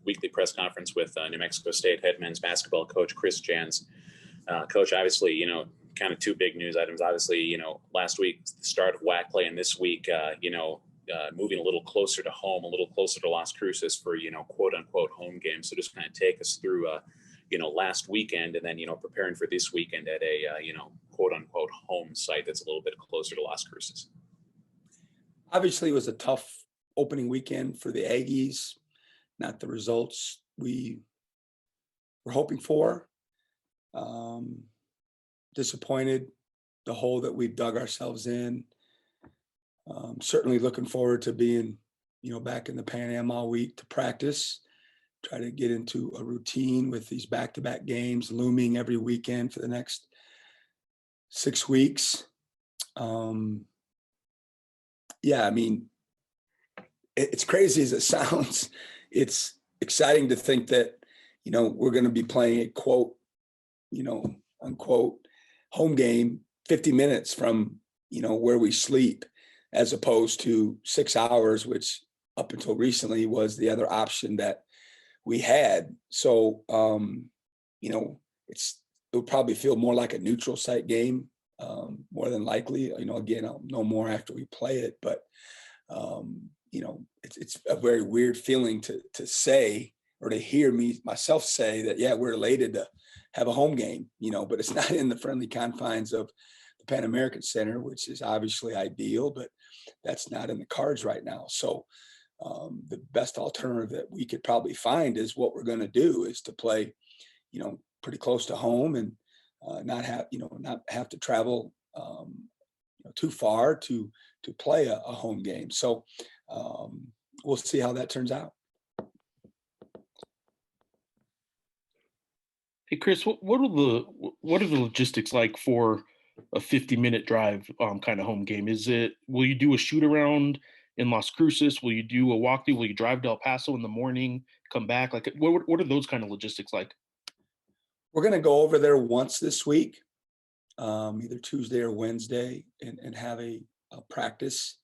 weekly press conference with New Mexico State head men's basketball coach Chris Jans. Coach, obviously, kind of two big news items. Obviously, last week, the start of WAC play, and this week, moving a little closer to home, a little closer to Las Cruces for, quote unquote home game. So just kind of take us through, last weekend and then, preparing for this weekend at a, quote unquote home site that's a little bit closer to Las Cruces. Obviously, it was a tough opening weekend for the Aggies, not the results we were hoping for. Disappointed the hole that we've dug ourselves in. Certainly looking forward to being, back in the Pan Am all week to practice, try to get into a routine with these back-to-back games looming every weekend for the next 6 weeks. It's crazy as it sounds. It's exciting to think that, we're going to be playing a quote, unquote home game 50 minutes from, where we sleep, as opposed to 6 hours, which up until recently was the other option that we had. So, it would probably feel more like a neutral site game, more than likely. Again, I'll know more after we play it, but it's a very weird feeling to say, or to hear myself say that, yeah, we're elated to have a home game, but it's not in the friendly confines of the Pan American Center, which is obviously ideal, but that's not in the cards right now. So the best alternative that we could probably find is what we're going to do is to play, pretty close to home and not have to travel too far to play a home game. So we'll see how that turns out. Hey Chris, what are the logistics like for a 50-minute drive kind of home game? Will you do a shoot around in Las Cruces? Will you do a walkthrough? Will you drive to El Paso in the morning, come back? Like what are those kind of logistics like? We're going to go over there once this week, either Tuesday or Wednesday, and have a practice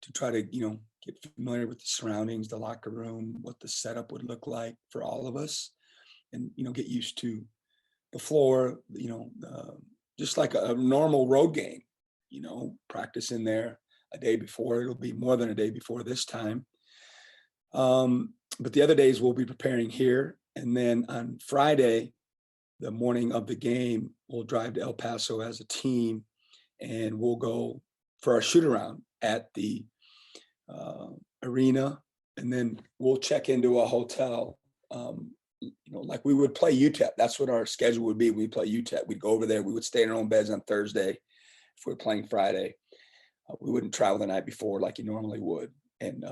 to try to, get familiar with the surroundings, the locker room, what the setup would look like for all of us, and, get used to the floor, just like a normal road game, practice in there a day before. It'll be more than a day before this time. But the other days we'll be preparing here. And then on Friday, the morning of the game, we'll drive to El Paso as a team, and we'll go for our shoot around at the arena, and then we'll check into a hotel, like we would play UTEP. That's what our schedule would be. We play UTEP. We'd go over there. We would stay in our own beds on Thursday if we were playing Friday. We wouldn't travel the night before like you normally would. And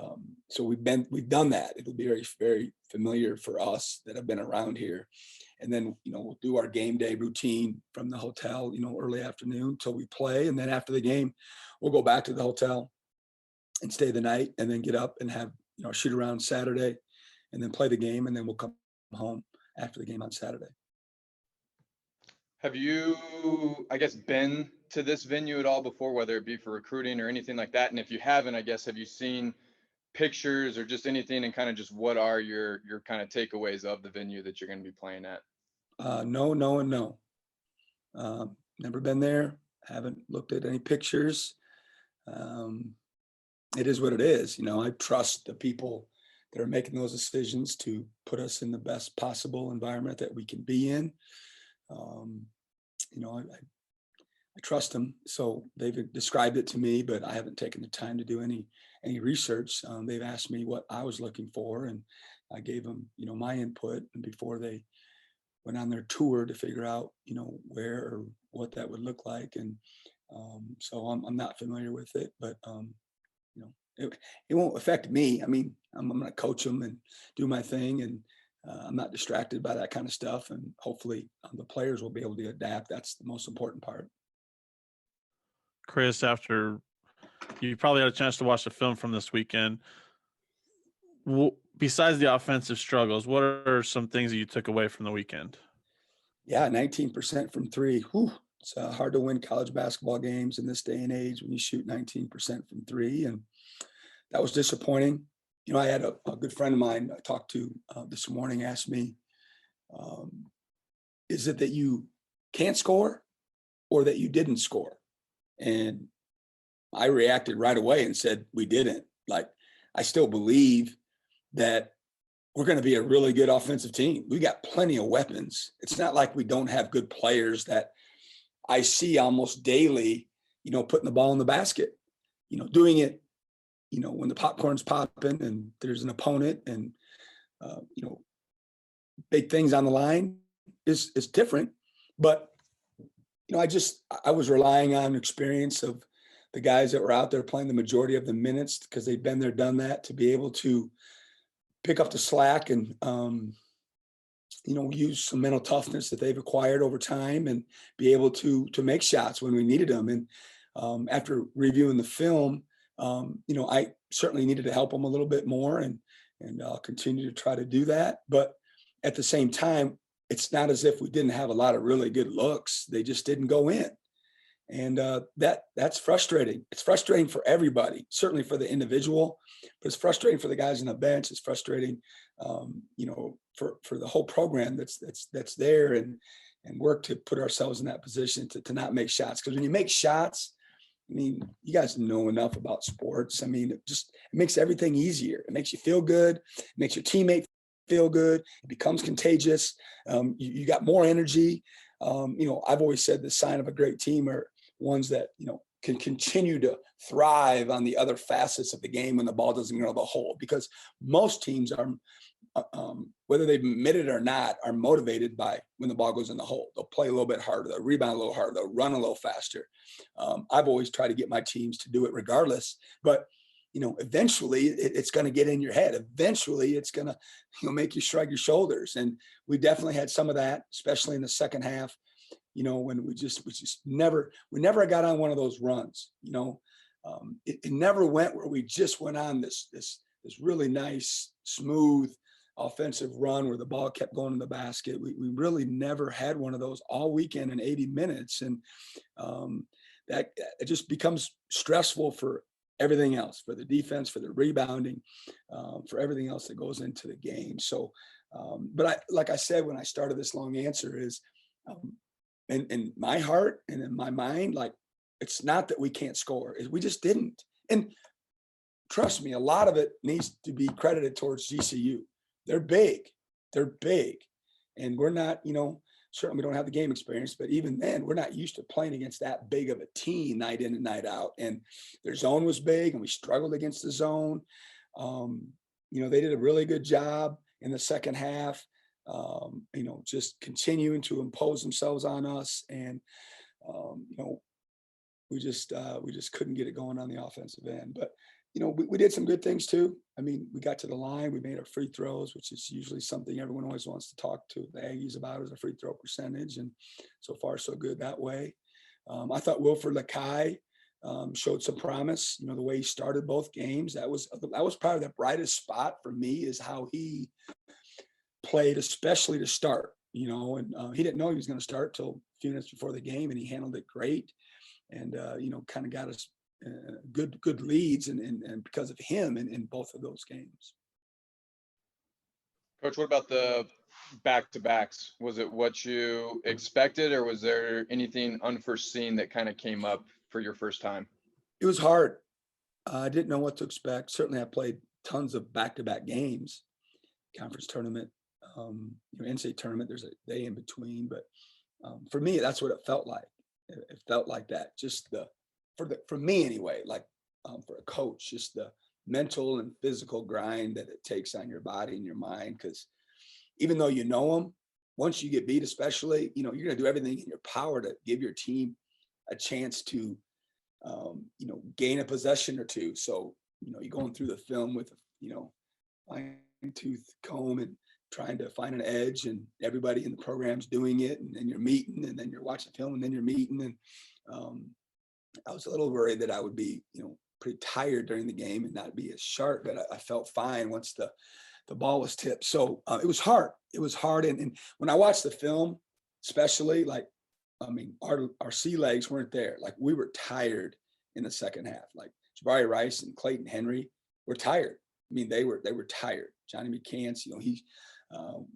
so we've done that. It'll be very, very familiar for us that have been around here. And then, we'll do our game day routine from the hotel, early afternoon till we play. And then after the game, we'll go back to the hotel and stay the night, and then get up and have, shoot around Saturday, and then play the game. And then we'll come home after the game on Saturday. Have you, I guess, been to this venue at all before, whether it be for recruiting or anything like that? And if you haven't, I guess, have you seen pictures or just anything, and kind of just what are your kind of takeaways of the venue that you're going to be playing at? No, and no. Never been there. Haven't looked at any pictures. It is what it is. I trust the people that are making those decisions to put us in the best possible environment that we can be in. I trust them. So they've described it to me, but I haven't taken the time to do any research. They've asked me what I was looking for, and I gave them, my input, and before they went on their tour to figure out, where or what that would look like. And so I'm not familiar with it, but it won't affect me. I mean, I'm going to coach them and do my thing, and I'm not distracted by that kind of stuff. And hopefully the players will be able to adapt. That's the most important part. Chris, after you probably had a chance to watch the film from this weekend, besides the offensive struggles, what are some things that you took away from the weekend? Yeah, 19% from three. Whew. It's hard to win college basketball games in this day and age when you shoot 19% from three. And that was disappointing. I had a good friend of mine I talked to this morning asked me, is it that you can't score or that you didn't score? And I reacted right away and said, we didn't. Like, I still believe that we're going to be a really good offensive team. We got plenty of weapons. It's not like we don't have good players that I see almost daily, putting the ball in the basket, doing it, when the popcorn's popping and there's an opponent and, big things on the line is different. But, I was relying on experience of the guys that were out there playing the majority of the minutes because they've been there, done that, to be able to pick up the slack and, use some mental toughness that they've acquired over time and be able to make shots when we needed them. And after reviewing the film, I certainly needed to help them a little bit more, and I'll continue to try to do that. But at the same time, it's not as if we didn't have a lot of really good looks. They just didn't go in. And that's frustrating. It's frustrating for everybody, certainly for the individual, but it's frustrating for the guys on the bench. It's frustrating, for the whole program that's there and work to put ourselves in that position to not make shots. Because when you make shots, I mean, you guys know enough about sports. I mean, it makes everything easier. It makes you feel good. It makes your teammate feel good. It becomes contagious. You got more energy. I've always said the sign of a great team are ones that, can continue to thrive on the other facets of the game when the ball doesn't go to the hole, because most teams are, whether they've admitted it or not, are motivated by when the ball goes in the hole. They'll play a little bit harder, they'll rebound a little harder, they'll run a little faster. I've always tried to get my teams to do it regardless, but eventually it's going to get in your head. Eventually it's going to, make you shrug your shoulders. And we definitely had some of that, especially in the second half, when we never got on one of those runs. It never went where we just went on this really nice, smooth offensive run where the ball kept going in the basket. We really never had one of those all weekend in 80 minutes. And that it just becomes stressful for everything else, for the defense, for the rebounding, for everything else that goes into the game. So, but like I said, when I started this long answer is, in my heart and in my mind, like, it's not that we can't score, we just didn't. And trust me, a lot of it needs to be credited towards GCU. They're big, and we're not, certainly we don't have the game experience, but even then we're not used to playing against that big of a team night in and night out. And their zone was big and we struggled against the zone. They did a really good job in the second half, just continuing to impose themselves on us. And, we just couldn't get it going on the offensive end. But, we did some good things too. I mean, we got to the line, we made our free throws, which is usually something everyone always wants to talk to the Aggies about, is a free throw percentage. And so far, so good that way. I thought Wilfred Lakai showed some promise, the way he started both games. That was probably the brightest spot for me, is how he played, especially to start, and he didn't know he was going to start till a few minutes before the game, and he handled it great. And, kind of got us good leads and because of him in both of those games. Coach, what about the back-to-backs? Was it what you expected, or was there anything unforeseen that kind of came up for your first time? It was hard. I didn't know what to expect. Certainly I played tons of back-to-back games, conference tournament, NCAA tournament, there's a day in between. But for me, that's what it felt like. It felt like that, just for me anyway, like for a coach, just the mental and physical grind that it takes on your body and your mind. Because even though them, once you get beat, especially, you're going to do everything in your power to give your team a chance to, gain a possession or two. So, you're going through the film with, fine tooth comb and trying to find an edge, and everybody in the program's doing it. And then you're meeting, and then you're watching film, and then you're meeting. And I was a little worried that I would be, pretty tired during the game and not be as sharp, but I felt fine once the ball was tipped. So it was hard. And when I watched the film, especially, our sea legs weren't there. Like, we were tired in the second half. Like, Jabari Rice and Clayton Henry were tired. I mean, they were tired. Johnny McCants, he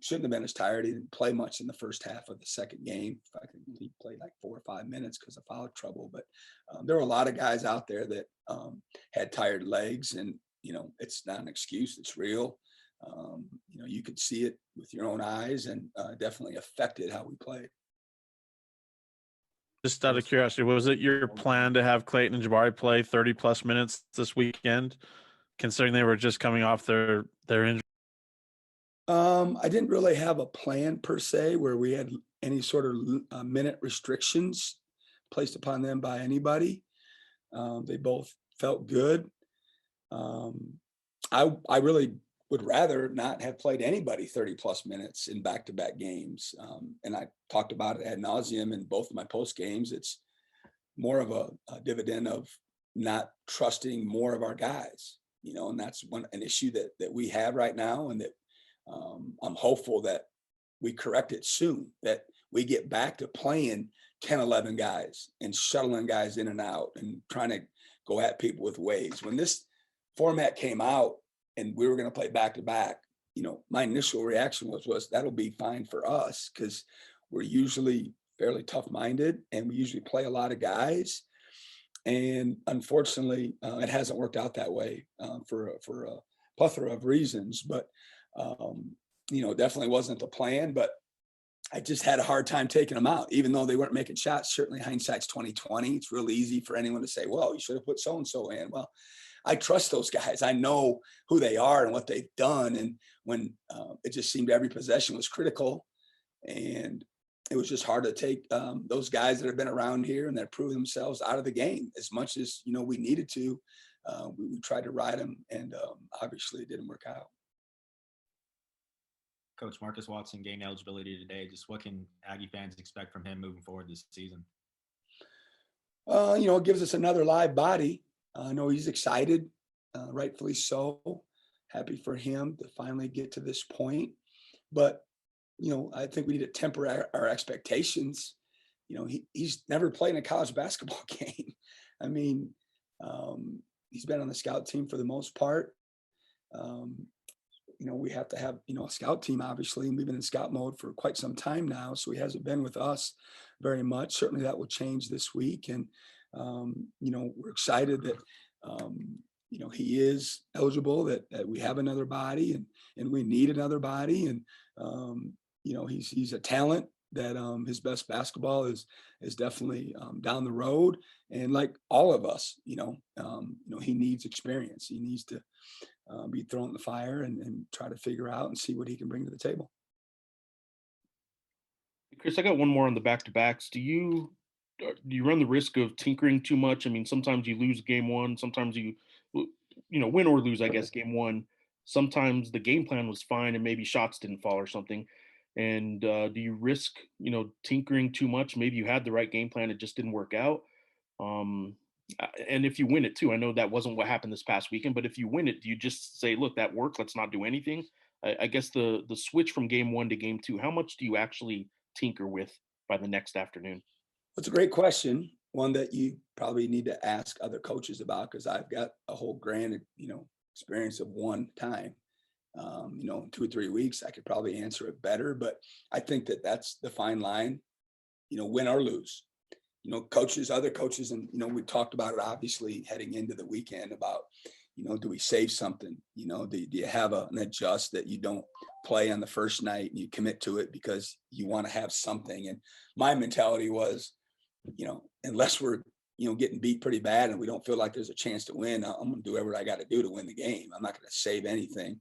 shouldn't have been as tired. He didn't play much in the first half of the second game. In fact, he played like 4 or 5 minutes because of foul trouble. But there were a lot of guys out there that had tired legs, and it's not an excuse. It's real. You could see it with your own eyes, and definitely affected how we played. Just out of curiosity, was it your plan to have Clayton and Jabari play 30 plus minutes this weekend, considering they were just coming off their injury? I didn't really have a plan per se where we had any sort of minute restrictions placed upon them by anybody. They both felt good. I really would rather not have played anybody 30 plus minutes in back-to-back games. And I talked about it ad nauseum in both of my post games. It's more of a dividend of not trusting more of our guys, and that's an issue that we have right now, and that I'm hopeful that we correct it soon, that we get back to playing 10, 11 guys and shuttling guys in and out and trying to go at people with waves. When this format came out and we were going to play back to back, my initial reaction was that'll be fine for us, because we're usually fairly tough minded and we usually play a lot of guys. And unfortunately, it hasn't worked out that way for a plethora of reasons. But definitely wasn't the plan. But I just had a hard time taking them out, even though they weren't making shots. Certainly, hindsight's 2020. It's real easy for anyone to say, "Well, you should have put so and so in." Well, I trust those guys. I know who they are and what they've done. And when it just seemed every possession was critical, and it was just hard to take those guys that have been around here and that prove themselves out of the game as much as we needed to. We tried to ride them, and obviously it didn't work out. Coach Marcus Watson gained eligibility today. Just what can Aggie fans expect from him moving forward this season? It gives us another live body. I know he's excited, rightfully so. Happy for him to finally get to this point. But, I think we need to temper our expectations. He's never played in a college basketball game. I mean, he's been on the scout team for the most part. We have to have, a scout team, obviously, and we've been in scout mode for quite some time now. So he hasn't been with us very much. Certainly that will change this week. And, we're excited that, he is eligible, that we have another body and we need another body. And, he's a talent that his best basketball is definitely down the road. And like all of us, he needs experience. He needs to be thrown in the fire and try to figure out and see what he can bring to the table. Chris, I got one more on the back-to-backs. Do you run the risk of tinkering too much? I mean, sometimes you lose game one, sometimes you win or lose, I guess, game one. Sometimes the game plan was fine and maybe shots didn't fall or something. And do you risk, tinkering too much? Maybe you had the right game plan, it just didn't work out. And if you win it too, I know that wasn't what happened this past weekend, but if you win it, do you just say, look, that worked, let's not do anything? I guess the switch from game one to game two, how much do you actually tinker with by the next afternoon? It's a great question, one that you probably need to ask other coaches about, because I've got a whole grand, experience of one time. In 2 or 3 weeks, I could probably answer it better, but I think that's the fine line, win or lose. Other coaches, and, we talked about it obviously heading into the weekend about, do we save something? Do you have an adjust that you don't play on the first night and you commit to it because you want to have something? And my mentality was, unless we're, getting beat pretty bad and we don't feel like there's a chance to win, I'm going to do whatever I got to do to win the game. I'm not going to save anything.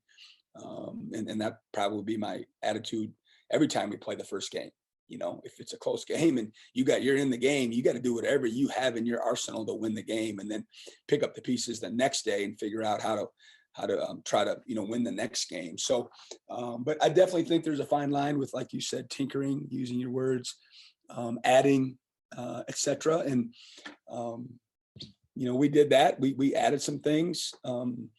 And that probably would be my attitude every time we play the first game. If it's a close game and you're in the game, you got to do whatever you have in your arsenal to win the game, and then pick up the pieces the next day and figure out how to try to, win the next game. So, but I definitely think there's a fine line with, like you said, tinkering, using your words, adding, etc. And, we did that. We added some things on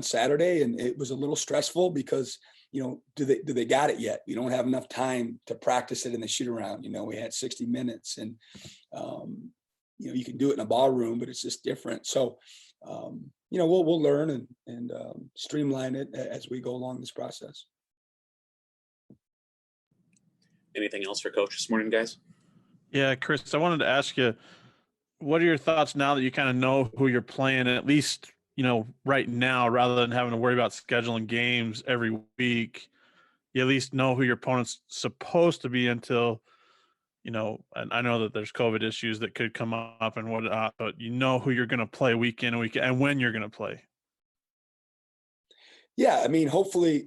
Saturday, and it was a little stressful because, do they got it yet? We don't have enough time to practice it in the shoot around. We had 60 minutes, and you can do it in a ballroom, but it's just different. So we'll learn and streamline it as we go along this process. Anything else for Coach this morning, guys? Yeah, Chris, I wanted to ask you, what are your thoughts now that you kind of know who you're playing, at least, right now, rather than having to worry about scheduling games every week? You at least know who your opponent's supposed to be until, and I know that there's COVID issues that could come up and whatnot, but you know who you're going to play week in and week and when you're going to play. Yeah, I mean, hopefully,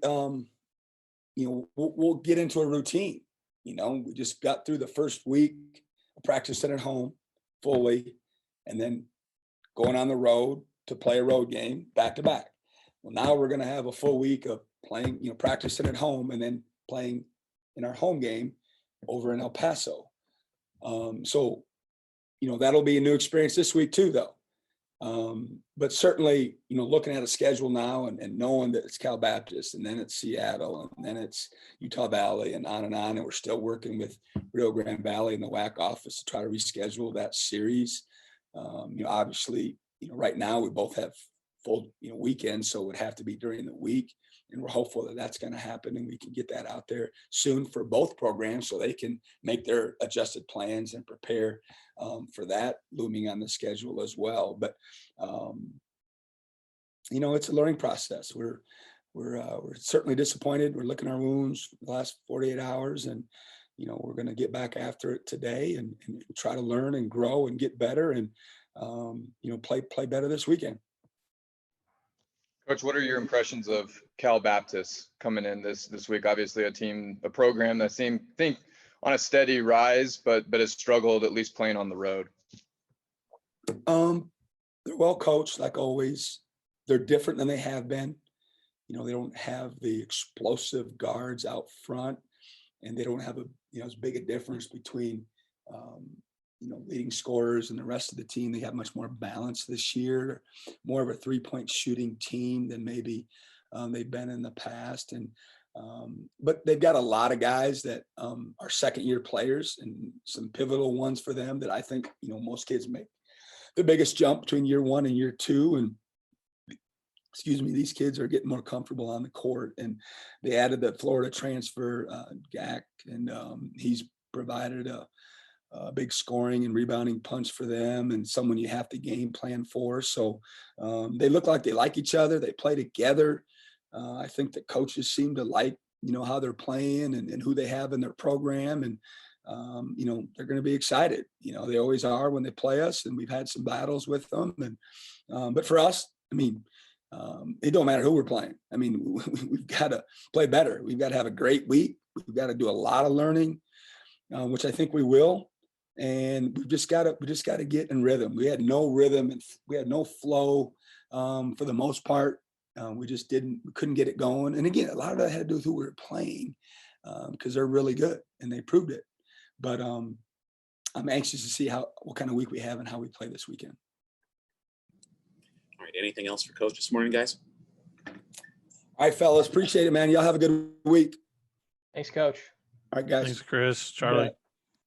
we'll get into a routine. We just got through the first week of practicing at home fully, and then going on the road to play a road game back to back. Well, now we're going to have a full week of playing, practicing at home and then playing in our home game over in El Paso. So, that'll be a new experience this week too, though. But certainly, looking at a schedule now and knowing that it's Cal Baptist and then it's Seattle and then it's Utah Valley and on, and we're still working with Rio Grande Valley and the WAC office to try to reschedule that series. Obviously, right now we both have full, weekends, so it would have to be during the week. And we're hopeful that that's going to happen and we can get that out there soon for both programs so they can make their adjusted plans and prepare for that looming on the schedule as well. But, it's a learning process. We're certainly disappointed. We're licking our wounds for the last 48 hours and, we're going to get back after it today and try to learn and grow and get better and, play better this weekend. Coach, what are your impressions of Cal Baptist coming in this week? Obviously a program that think on a steady rise, but has struggled at least playing on the road. They're well coached, like always. They're different than they have been. They don't have the explosive guards out front, and they don't have as big a difference between leading scorers and the rest of the team. They have much more balance this year, more of a 3-point shooting team than maybe they've been in the past. And but they've got a lot of guys that are second-year players and some pivotal ones for them that I think, most kids make the biggest jump between year one and year two. And these kids are getting more comfortable on the court. And they added the Florida transfer, Gak, and he's provided a big scoring and rebounding punch for them and someone you have to game plan for. So they look like they like each other. They play together. I think the coaches seem to like, how they're playing and who they have in their program. And, they're going to be excited. They always are when they play us, and we've had some battles with them. And but for us, it don't matter who we're playing. We've got to play better. We've got to have a great week. We've got to do a lot of learning, which I think we will. And we just got to get in rhythm. We had no rhythm and we had no flow for the most part. We couldn't get it going. And again, a lot of that had to do with who we were playing because they're really good and they proved it. But I'm anxious to see what kind of week we have and how we play this weekend. All right. Anything else for Coach this morning, guys? All right, fellas. Appreciate it, man. Y'all have a good week. Thanks, Coach. All right, guys. Thanks, Chris. Charlie. Yeah.